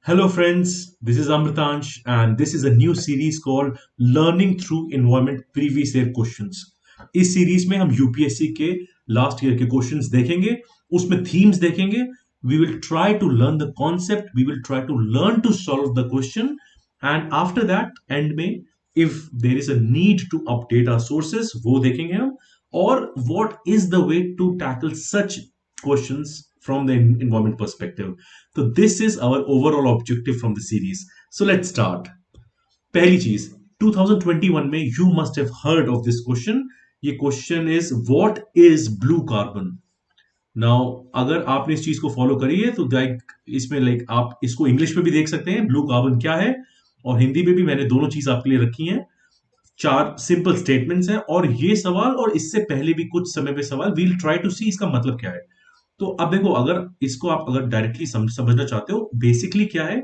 Hello, friends. This is Amritansh, and this is a new series called Learning Through Environment Previous Year Questions. इस series में हम UPSC के last year के questions देखेंगे, उसमें themes देखेंगे. We will try to learn the concept, we will try to learn to solve the question, and after that end में if there is a need to update our sources वो देखेंगे हम, और what is the way to tackle such questions from the environment perspective. So this is our overall objective from the series. So let's start. पहली चीज, 2021 में you must have heard of this question. ये question is what is blue carbon? Now अगर आपने इस चीज को follow करी है तो इसमें आप इसको इंग्लिश में भी देख सकते हैं ब्लू कार्बन क्या है, और हिंदी में भी मैंने दोनों चीज आपके लिए रखी हैं. चार सिंपल स्टेटमेंट्स हैं, और ये सवाल और इससे पहले भी कुछ समय पे सवाल, वील ट्राई टू सी इसका मतलब क्या है. तो अब देखो, अगर इसको आप अगर डायरेक्टली समझना चाहते हो, बेसिकली क्या है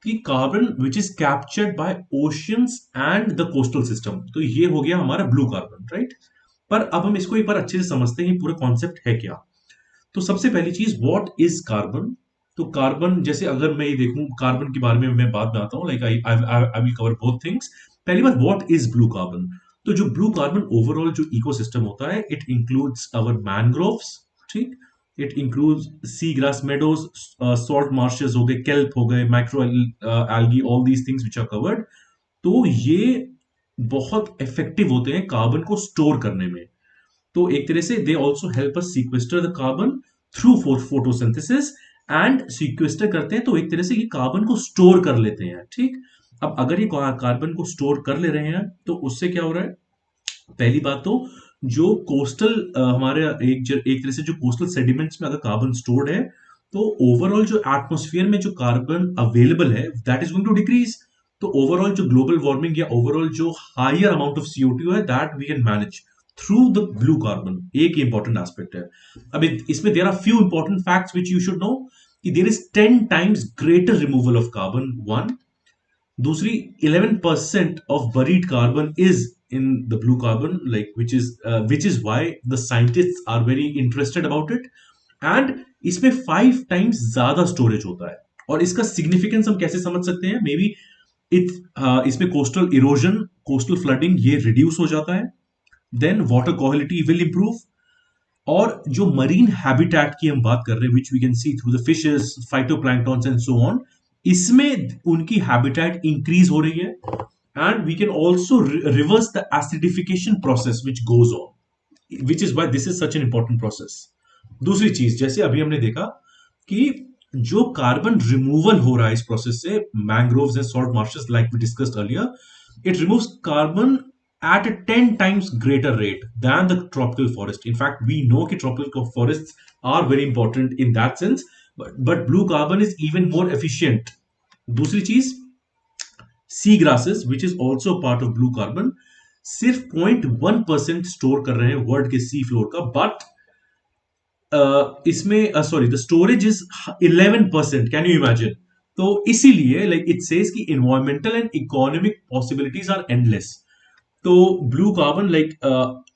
कि carbon which is captured by oceans and the coastal system, तो ये हो गया हमारा ब्लू कार्बन, राइट. पर अब हम इसको एक बार अच्छे से समझते हैं पूरा कॉन्सेप्ट है क्या. तो सबसे पहली चीज, व्हाट इज कार्बन. तो कार्बन, जैसे अगर मैं ये देखूं कार्बन के बारे में मैं बाद में आता हूं, like I will cover both things. पहली बात, व्हाट इज ब्लू कार्बन. तो जो ब्लू कार्बन ओवरऑल जो इकोसिस्टम होता है, इट इंक्लूड्स अवर मैनग्रोव्स, ठीक. It includes sea grass meadows, salt marshes हो गए, केल्प हो गए, micro algae, all these things which are covered. तो ये बहुत इफेक्टिव होते हैं कार्बन को स्टोर करने में. तो एक तरह से they also help us sequester the carbon through photosynthesis, and sequester करते हैं तो एक तरह से ये कार्बन को स्टोर कर लेते हैं, ठीक. अब अगर ये कार्बन को स्टोर कर ले रहे हैं तो उससे क्या हो रहा है. पहली बात तो जो कोस्टल हमारे एक तरह से जो कोस्टल सेडिमेंट्स में अगर कार्बन स्टोर्ड है, तो ओवरऑल जो एटमॉस्फेयर में जो कार्बन अवेलेबल है that is going to decrease. तो ओवरऑल जो ग्लोबल वार्मिंग या ओवरऑल जो हायर अमाउंट ऑफ CO2 है, that we can manage through the blue carbon. एक इंपॉर्टेंट एस्पेक्ट है. अब इसमें there are few important facts which you should know, कि there is 10 times greater removal of carbon, one. दूसरी, 11% of buried carbon is in the blue carbon, like which is why the scientists are very interested about it. And इसमें 5 times ज्यादा storage होता है. और इसका significance हम कैसे समझ सकते हैं, मे बी इसमें कोस्टल इरोजन, कोस्टल फ्लडिंग ये रिड्यूस हो जाता है. Then water quality will improve. और जो मरीन हैबिटेट की हम बात कर रहे हैं, which we can see through the fishes, phytoplanktons and so on, इसमें उनकी हैबिटेट इंक्रीज हो रही है. And we can also reverse the acidification process which goes on, which is why this is such an important process. दूसरी चीज, जैसे अभी हमने देखा कि जो कार्बन रिमूवल हो रहा है इस प्रोसेस से, mangroves and salt marshes, like we discussed earlier, it removes carbon at a 10 times greater rate than the tropical forest. In fact, we know that tropical forests are very important in that sense, but blue carbon is even more efficient. दूसरी चीज, sea grasses which is also part of blue carbon, सिर्फ 0.1% store कर रहे हैं world के sea floor का, but इसमें sorry the storage is 11%. Can you imagine. तो इसीलिए लाइक इट सेज कि environmental and economic possibilities are endless. तो ब्लू कार्बन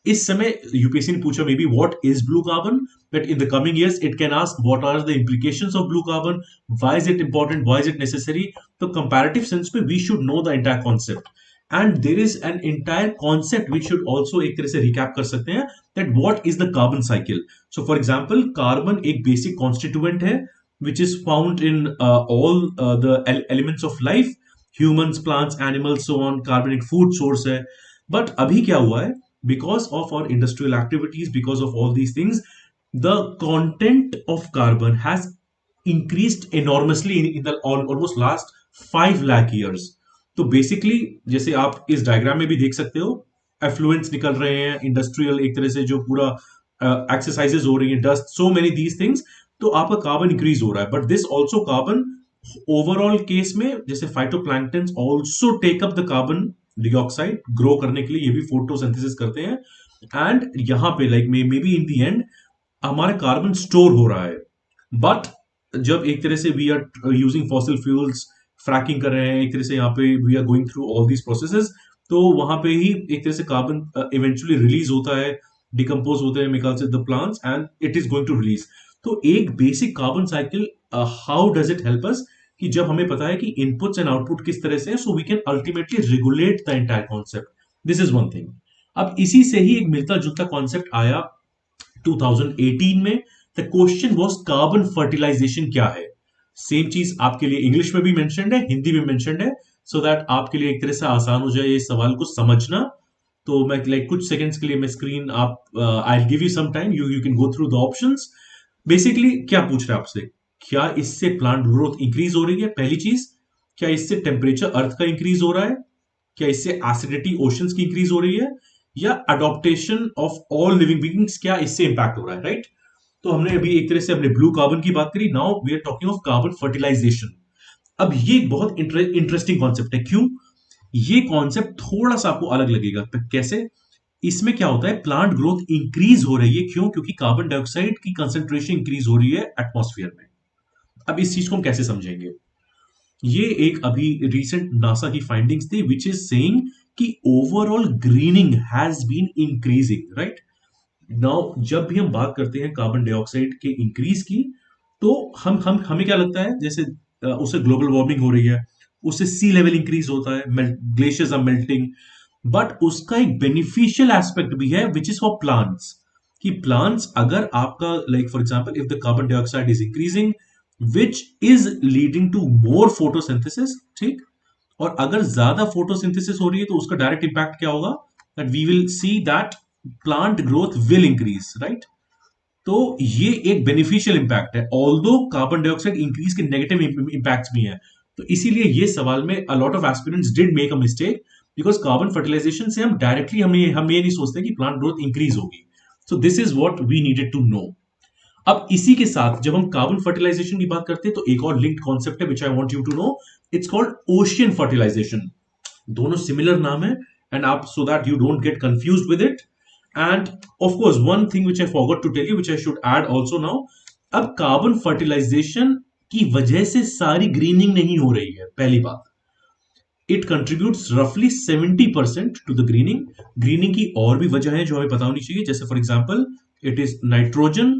इस समय यूपीएससी ने पूछा maybe what is blue carbon, but in the coming years it can ask what are the implications of blue carbon, why is it important, why is it necessary. तो comparative sense में we should know the entire concept, and there is an entire concept we should also एक तरह से recap कर सकते हैं, that what is the carbon cycle. So for example, carbon एक basic constituent है which is found in all the elements of life, humans, plants, animals, so on. Carbon एक food source है. But अभी क्या हुआ है, because of our industrial activities, because of all these things, the content of carbon has increased enormously in the almost last 5 lakh years. तो basically जैसे आप इस डायग्राम में भी देख सकते हो, एफ्लुएंट्स निकल रहे हैं, इंडस्ट्रियल एक तरह से जो पूरा एक्सरसाइजेज हो रही है, dust, so many these things. तो आपका कार्बन इंक्रीज हो रहा है, but this also carbon overall case में, जैसे phytoplanktons also take up the carbon dioxide grow करने के लिए, ये भी फोटोसिंथेसिस करते हैं. एंड यहाँ पे like may be in the end हमारा कार्बन स्टोर हो रहा है. बट जब एक तरह से we are using fossil fuels, fracking कर रहे हैं, एक तरह से यहाँ पे we are going through all these processes, तो वहां पे ही एक तरह से कार्बन इवेंचुअली रिलीज होता है, डिकम्पोज होते हैं मिकाल से the plants, and it is going to release. तो एक basic carbon cycle, how does it help us, कि जब हमें पता है कि इनपुट्स एंड आउटपुट किस तरह से है, so we can ultimately regulate the entire concept. This is one thing. अब इसी से ही एक मिलता जुलता कॉन्सेप्ट आया 2018 में. The question was carbon fertilization क्या है. सेम चीज आपके लिए इंग्लिश में भी मेंशन्ड है, हिंदी में मेंशन्ड है, सो दैट आपके लिए एक तरह से आसान हो जाए ये सवाल को समझना. तो मैं लाइक कुछ सेकंड्स के लिए मैं स्क्रीन आप I give you some time, you can go through the options. Basically क्या पूछ रहे हैं आपसे, क्या इससे प्लांट ग्रोथ इंक्रीज हो रही है, पहली चीज. क्या इससे टेम्परेचर अर्थ का इंक्रीज हो रहा है. क्या इससे एसिडिटी ओशंस की इंक्रीज हो रही है. या adaptation of all living beings, क्या इससे इंपैक्ट हो रहा है, राइट. तो हमने अभी एक तरह से हमने ब्लू कार्बन की बात करी. Now we are talking of carbon fertilization. अब ये बहुत इंटरेस्टिंग कॉन्सेप्ट है. क्यों? ये कॉन्सेप्ट थोड़ा सा आपको अलग लगेगा. तो कैसे? इसमें क्या होता है, प्लांट ग्रोथ इंक्रीज हो रही है. क्यों? क्योंकि कार्बन डाइऑक्साइड की कंसेंट्रेशन इंक्रीज हो रही है एटमॉस्फेयर में. अब इस चीज को हम कैसे समझेंगे? ये एक अभी रिसेंट नासा की फाइंडिंग्स थी विच इज सेइंग कि overall greening has been increasing, right. Now जब भी हम बात करते हैं कार्बन डाइऑक्साइड के इंक्रीज की, तो हम हमें क्या लगता है, जैसे उससे ग्लोबल वार्मिंग हो रही है, उससे सी लेवल इंक्रीज होता है, ग्लेशियर्स आर मेल्टिंग. बट उसका एक बेनिफिशियल एस्पेक्ट भी है विच इज फॉर प्लांट्स. कि प्लांट्स, अगर आपका like for example if the carbon dioxide is increasing which is leading to more photosynthesis, ठीक. और अगर ज्यादा फोटोसिंथेसिस हो रही है तो उसका डायरेक्ट इंपैक्ट क्या होगा, that we will see that plant growth will increase, right. तो ये एक बेनिफिशियल इंपैक्ट है, ऑल्दो कार्बन डाइऑक्साइड इंक्रीज के नेगेटिव इंपैक्ट्स भी हैं. तो इसीलिए ये सवाल में a lot of aspirants did make a mistake, because carbon fertilization से हम डायरेक्टली हम ये नहीं सोचते कि प्लांट ग्रोथ इंक्रीज होगी. So this is what we needed to know. अब इसी के साथ जब हम कार्बन फर्टिलाइजेशन की बात करते हैं तो एक और लिंक्ड कॉन्सेप्ट है which I want you to know. It's called ocean fertilisation. दोनों सिमिलर नाम है, एंड आप so that you don't get confused with it. And of course, one thing which I forgot to tell you, which I should add also now, अब carbon fertilisation की वजह से सारी grinning नहीं हो रही है. पहली बात, इट कंट्रीब्यूट्स रफली 70% टू द ग्रीनिंग. ग्रीनिंग की और भी वजह है जो हमें पता होनी चाहिए, जैसे for example it is nitrogen,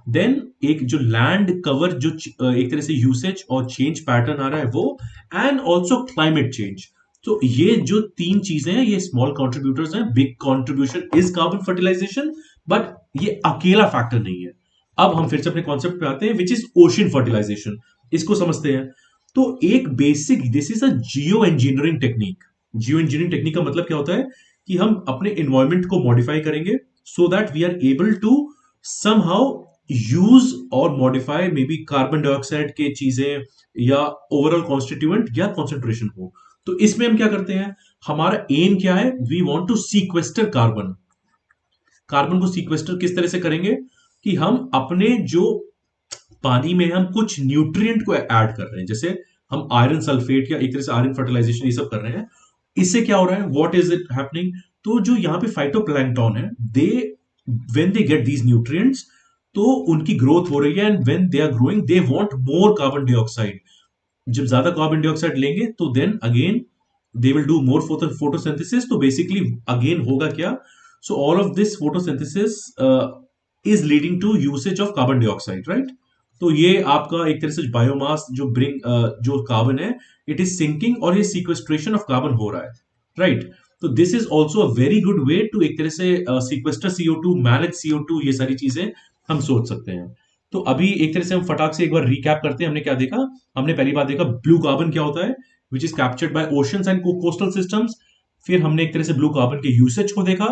then एक जो लैंड कवर जो एक तरह से यूसेज और चेंज पैटर्न आ रहा है वो, एंड ऑल्सो क्लाइमेट चेंज. तो ये जो तीन चीजें हैं ये स्मॉल कंट्रीब्यूटर्स हैं. Big contribution is carbon fertilization, but ये अकेला फैक्टर नहीं है. अब हम फिर से अपने कॉन्सेप्ट पे आते हैं विच इज ओशियन फर्टिलाइजेशन. इसको समझते हैं. तो एक basic, this is a Jio engineering technique. Jio engineering technique का मतलब क्या होता है कि हम अपने एनवायरमेंट को मॉडिफाई करेंगे so that we are able to somehow use और modify maybe carbon dioxide के चीजें या ओवरऑल कॉन्स्टिट्यूएंट या कॉन्सेंट्रेशन हो. तो इसमें हम क्या करते हैं, हमारा एम क्या है, we want to sequester carbon. Carbon को सीक्वेस्टर किस तरह से करेंगे कि हम अपने जो पानी में हम कुछ न्यूट्रिएंट को ऐड कर रहे हैं, जैसे हम आयरन सल्फेट या एक तरह से आयरन फर्टिलाइजेशन ये सब कर रहे हैं. इससे क्या हो रहा है, व्हाट इज इट हैपनिंग. तो जो यहाँ पे फाइटोप्लैंक्टन है, they when they get these nutrients, तो उनकी ग्रोथ हो रही है, and when they are growing they want more carbon dioxide. जब ज्यादा कार्बन डाइऑक्साइड लेंगे तो then again they will do more photosynthesis. तो बेसिकली अगेन होगा क्या, so all of this photosynthesis is leading to usage of carbon dioxide, right. तो ये आपका एक तरह से बायोमास जो जो कार्बन है, इट इज सिंकिंग और ये सीक्वेस्ट्रेशन ऑफ कार्बन हो रहा है, राइट. तो this is also a very good way to एक तरह से सीक्वेस्टर CO2, मैनेज CO2, ये सारी चीजें हम सोच सकते हैं. तो अभी एक तरह से हम फटाक से एक बार रिकैप करते हैं. हमने क्या देखा, हमने पहली बात देखा ब्लू कार्बन क्या होता है, which is captured by oceans and coastal systems. फिर हमने एक तरह से ब्लू कार्बन के यूसेज को देखा.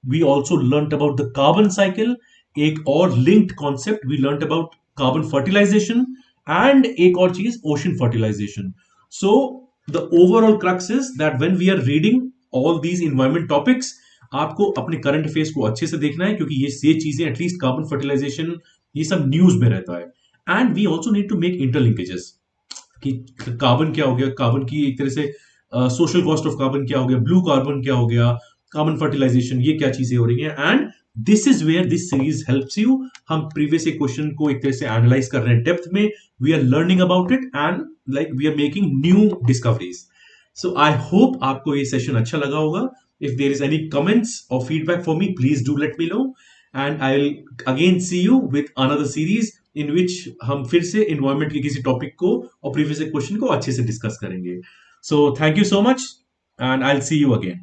We also learn about the carbon cycle. एक और linked concept we learn about carbon fertilization, and एक और चीज ocean fertilization. So the overall crux is that when we are reading all these environment topics, आपको अपने current affairs को अच्छे से देखना है, क्योंकि ये चीजें एटलीस्ट कार्बन फर्टिलाइजेशन ये सब न्यूज में रहता है. And we also need to make interlinkages कि कार्बन क्या हो गया, कार्बन की एक तरह से सोशल कॉस्ट ऑफ कार्बन क्या हो गया, ब्लू कार्बन क्या हो गया, कार्बन फर्टिलाइजेशन, ये क्या चीजें हो रही हैं. And this is where this series helps you. हम प्रीवियस क्वेश्चन को एक तरह से एनालाइज कर रहे हैं डेप्थ में. We are learning about it and like we are making new discoveries. So I hope आपको ये सेशन अच्छा लगा होगा. If there is any comments और feedback for me, please do let me know, and I'll again see you with another series in which हम फिर से environment के किसी टॉपिक को और प्रीवियस क्वेश्चन को अच्छे से डिस्कस करेंगे. So thank you so much and I will see you again.